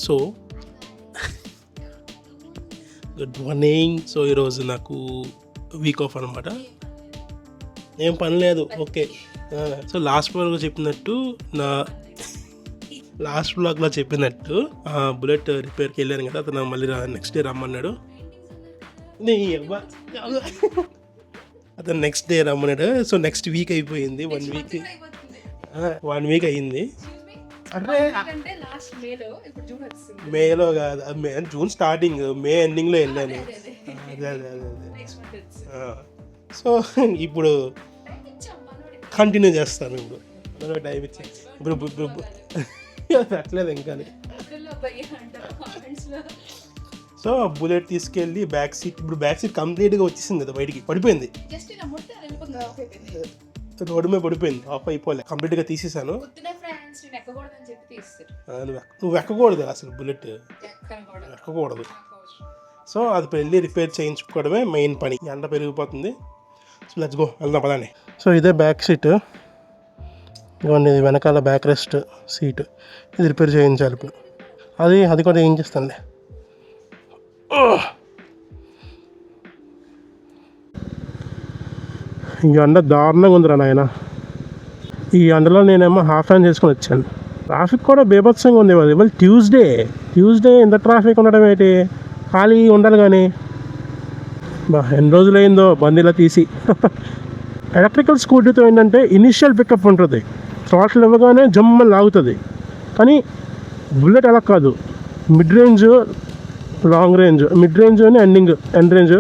So good morning. So ఈరోజు నాకు week off అనమాట, ఏం పని లేదు. ఓకే. సో లాస్ట్ బ్లాగ్లో చెప్పినట్టు బుల్లెట్ రిపేర్కి వెళ్ళాను కదా, అతను మళ్ళీ నెక్స్ట్ డే రమ్మన్నాడు. అతను నెక్స్ట్ డే రమ్మన్నాడు. సో నెక్స్ట్ వీక్ అయిపోయింది, 1 వీక్ అయ్యింది. అంటే మేలో కాదు, జూన్ స్టార్టింగ్, మే ఎండింగ్లో వెళ్ళాను. సో ఇప్పుడు కంటిన్యూ చేస్తాను. ఇప్పుడు టైం ఇచ్చి ఇప్పుడు పెట్టలేదు ఇంకా. సో బుల్లెట్ తీసుకెళ్ళి బ్యాక్ సీట్ కంప్లీట్గా వచ్చేసింది కదా, బయటికి పడిపోయింది, రోడ్డు మీద పడిపోయింది, ఆఫ్ అయిపోలే, కంప్లీట్గా తీసేసాను. నువ్వు ఎక్కకూడదు అసలు, బుల్లెట్ ఎక్కకూడదు. సో అది వెళ్ళి రిపేర్ చేయించుకోవడమే మెయిన్ పని. ఎండ పెరిగిపోతుంది. సో లెట్స్ గో, వెళ్దాం పదండి. సో ఇదే బ్యాక్ సీట్, ఇవ్వండి, ఇది వెనకాల బ్యాక్ రెస్ట్ సీట్. ఇది రిపేర్ చేయించాలి ఇప్పుడు. అది కూడా ఏం చేస్తానులే. ఈ ఎండ దారుణంగా ఉందిరా నాయన. ఈ ఎండలో నేనేమో హాఫ్ హ్యాండ్ చేసుకొని వచ్చాను. ట్రాఫిక్ కూడా బీభత్సంగా ఉంది. ఇవాళ ట్యూస్డే ఇంత ట్రాఫిక్ ఉండడం ఏంటి? ఖాళీ ఉండాలి కానీ. ఎన్ని రోజులైందో బండిలా తీసి. ఎలక్ట్రికల్ స్కూటీతో ఏంటంటే ఇనిషియల్ పికప్ ఉంటుంది, థ్రాటిల్ ఇవ్వగానే జమ్మని లాగుతుంది. కానీ బుల్లెట్ అలా కాదు, mid range, long range, mid range అని ఎండ్ రేంజ్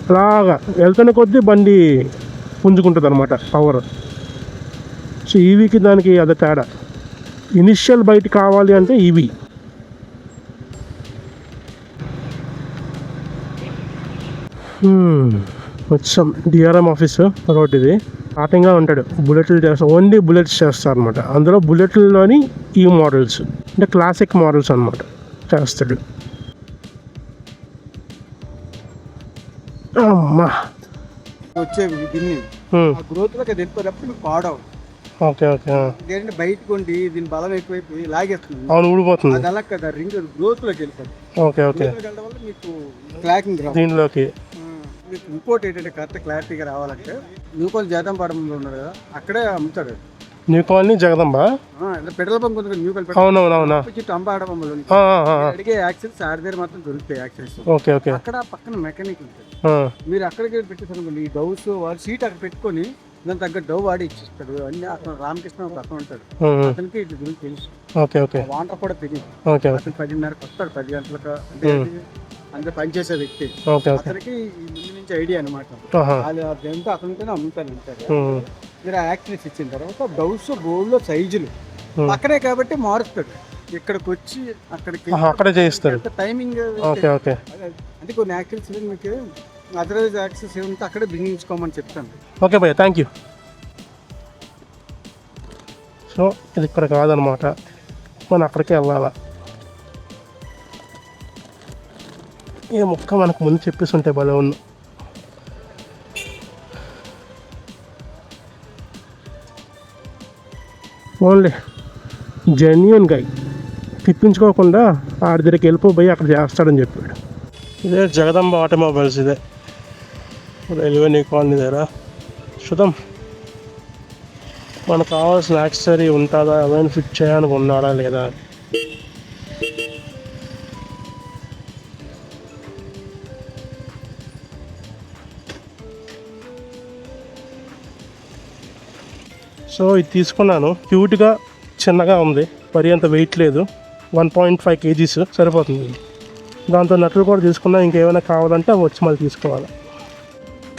అలాగా వెళ్తున్న కొద్దీ బండి పుంజుకుంటుంది అనమాట పవర్. సో ఈవీకి దానికి అదే తేడా. ఇనిషియల్ బయట కావాలి అంటే ఈవీ. వచ్చాం డిఆర్ఎం ఆఫీస్ రోడ్. ఇది స్టార్టింగ్గా ఉంటాడు, బుల్లెట్లు చేస్తారు, ఓన్లీ బుల్లెట్స్ చేస్తారు అనమాట. అందులో బుల్లెట్లలోని ఈ మోడల్స్ అంటే క్లాసిక్ మోడల్స్ అనమాట చేస్తాడు. అమ్మా ఓకే ఓకే. బయటకు దీని బలం ఎక్కువైపోయి లాగేస్తుంది, అవును, ఊడిపోతుంది. అది అలా కదా, రింగ్ గ్రోత్ లోకి వెళ్ళిపోతుంది. Okay okay. వెళ్ళడం వల్ల మీకు క్లాకింగ్ దీనిలోకి. మీకు ఇంకోటి ఏంటంటే కరెక్ట్ క్లారిటీగా రావాలంటే న్యూకాల్ జగదంబాడంలో ఉన్నాడు కదా, అక్కడే అమ్ముతాడు. New colony Jagadamba petrol bunk ఉంది, న్యూకాల్ అవునవునవునా అంబాడంలో అడిగే యాక్సిల్స్ ఆడి దగ్గర మాత్రం దొరుకుతాయి యాక్సిల్స్. Okay okay. అక్కడ పక్కన మెకానిక్ ఉంటుంది, మీరు అక్కడికి పెట్టేసారు. ఈ డౌస్ వాళ్ళు సీట్ అక్కడ పెట్టుకొని దాని తగ్గ డవ్ వాడి ఇచ్చిస్తాడు. అన్ని అతను రామకృష్ణ ఒక అతను ఉంటాడు, అతనికి ఇట్లా గురించి తెలుసు. Okay okay. వాటర్ కూడా తెలియదు. అతను 10:30కి వస్తాడు, 10 గంటలకు. అంటే పనిచేసే వ్యక్తి, అతనికి ముందు నుంచి ఐడియా అనమాట. అదంతా అతనితోనే అమ్ముతాను అంటారు. మీరు యాక్ట్రెస్ ఇచ్చిన తర్వాత డౌస్ బోర్డులో సైజులు పక్కనే కాబట్టి మారుస్తాడు. ఇక్కడికి వచ్చి అక్కడే చేయిస్తాడు టైమింగ్. అంటే కొన్ని యాక్ట్రెస్ మీకు అదర్వైజ్ యాక్సెస్ ఏమంటే అక్కడే బిగించుకోమని చెప్తాను. ఓకే భయ్య, థ్యాంక్ యూ. సో ఇది ఇక్కడ కాదనమాట, మనం అక్కడికే వెళ్ళాలా. ఈ ముక్క మనకు ముందు చెప్పేసి ఉంటే భలే ఉంది. ఓన్లీ జెన్యూన్ గై, తిప్పించుకోకుండా ఆడి దగ్గరికి వెళ్ళిపోయి అక్కడ చేస్తాడని చెప్పాడు. ఇదే జగదంబ ఆటోమొబైల్స్, ఇదే రైల్వే న్యూ కాలనీ దగ్గర. చూద్దాం మనకు కావాల్సిన యాక్సెసరీ ఉంటుందా, ఏమైనా ఫిట్ చేయడానికి ఉన్నాడా లేదా. సో ఇది తీసుకున్నాను, క్యూట్గా చిన్నగా ఉంది, మరి అంత వెయిట్ లేదు, 1.5 kgs సరిపోతుంది. దాంతో నట్లు కూడా తీసుకున్నా, ఇంకేమైనా కావాలంటే అవి వచ్చి మళ్ళీ తీసుకోవాలి.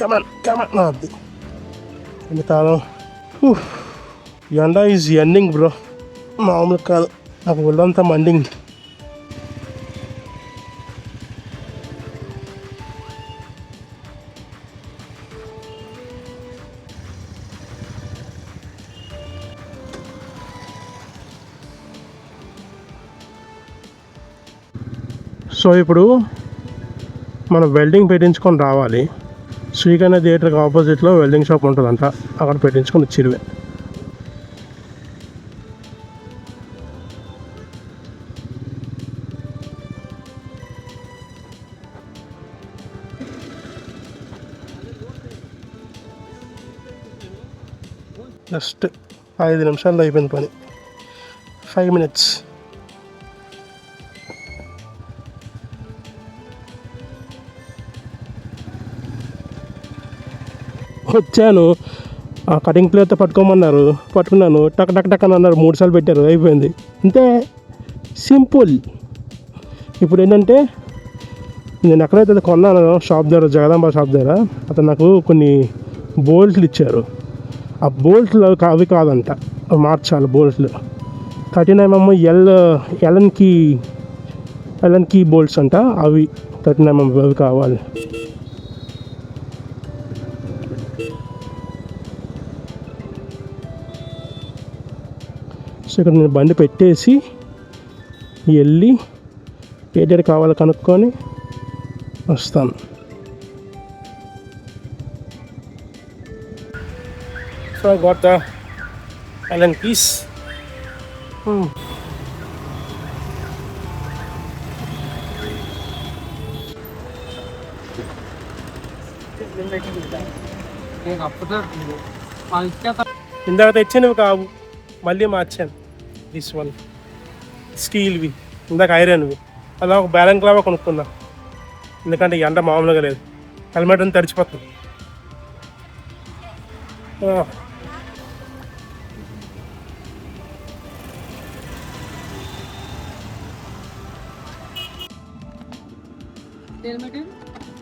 కమాన్ అది తాళం. ఎండ ఈజ్ ఎండింగ్ బ్రో, మామూలు కాదు, నాకు ఒళ్ళంతా మండింగ్. సో ఇప్పుడు మనం వెల్డింగ్ పెట్టించుకొని రావాలి. శ్రీకన్య థియేటర్కి ఆపోజిట్లో వెల్డింగ్ షాప్ ఉంటుందంట, అక్కడ పెట్టించుకొని వచ్చిరువే. జస్ట్ 5 నిమిషాల్లో అయిపోయింది పని. 5 minutes. వచ్చాను, ఆ కటింగ్ ప్లేట్తో పట్టుకోమన్నారు, పట్టుకున్నాను, టక్ టక్ టక్ అని అన్నారు, 3 సార్లు పెట్టారు, అయిపోయింది అంతే, సింపుల్. ఇప్పుడు ఏంటంటే నేను ఎక్కడైతే అది కొన్నాను షాప్ దగ్గర, జగదాంబ షాప్ దగ్గర, అతను నాకు కొన్ని బోల్ట్లు ఇచ్చారు. ఆ బోల్ట్లు అవి కాదంట, మార్చాలి బోల్ట్లు. 39mm ఎల్ఎన్ కీ బోల్ట్స్ అంట, అవి 39mm అవి కావాలి. సో ఇక్కడ నేను బండి పెట్టేసి వెళ్ళి ఏ డేట్ కావాలో కనుక్కొని వస్తాను. So I got the Allen keys. ఇందాక తెచ్చినవి కావు, మళ్ళీ మార్చాను. దిస్ వన్ స్టీల్వి, ఇందాక ఐరన్వి. అలా ఒక బ్యాలెన్స్ లాగా కొనుక్కున్నా, ఎందుకంటే ఎండ మామూలుగా లేదు, హెల్మెట్ అని తడిచిపోతుంది.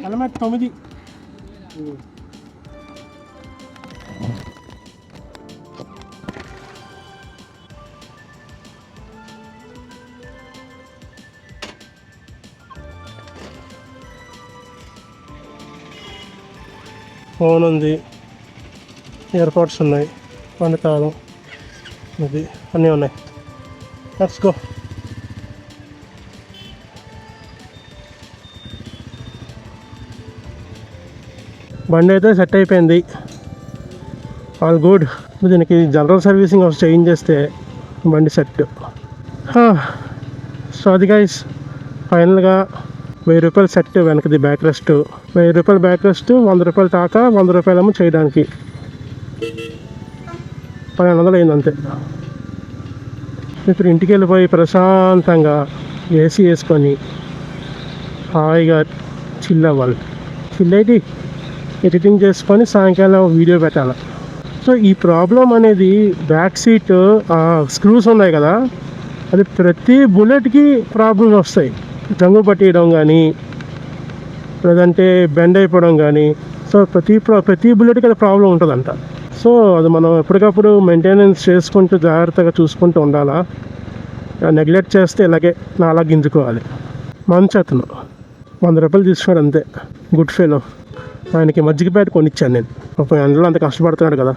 హెల్మెట్ 9. ఫోన్ ఉంది, ఇయర్పాడ్స్ ఉన్నాయి, బండి తాళం, ఇది అన్నీ ఉన్నాయి. Let's go. బండి అయితే సెట్ అయిపోయింది, ఆల్ గుడ్. దీనికి జనరల్ సర్వీసింగ్ చేంజ్ చేస్తే బండి సెట్. సో అది గైస్, ఫైనల్గా 1000 రూపాయలు సెట్, వెనకది బ్యాక్ రెస్ట్, 1000 రూపాయలు బ్యాక్ రెస్ట్, 100 రూపాయలు తాక, 100 రూపాయలేమో చేయడానికి, 1200 అయింది అంతే. ఇప్పుడు ఇంటికి వెళ్ళిపోయి ప్రశాంతంగా ఏసీ వేసుకొని హాయిగా చిల్ అవ్వాలి. చిల్ అయితే ఎడిటింగ్ చేసుకొని సాయంకాలం వీడియో పెట్టాలి. సో ఈ ప్రాబ్లం అనేది బ్యాక్ సీట్ స్క్రూస్ ఉన్నాయి కదా, అది ప్రతి బుల్లెట్కి ప్రాబ్లమ్స్ వస్తాయి. రంగు పట్టేయడం కానీ, లేదంటే బెండ్ అయిపోవడం కానీ. సో ప్రతి బుల్లెట్కి అది ప్రాబ్లం ఉంటుందంట. సో అది మనం ఎప్పటికప్పుడు మెయింటెనెన్స్ చేసుకుంటూ జాగ్రత్తగా చూసుకుంటూ ఉండాలా. నెగ్లెక్ట్ చేస్తే ఇలాగే నాలా గింజుకోవాలి. మంచి అతను 100 రూపాయలు తీసుకున్నాడు అంతే, గుడ్ ఫెలో. ఆయనకి మజ్జిగ ప్యాకెట్ కొనిచ్చాను నేను, అందులో అంత కష్టపడుతున్నాడు కదా.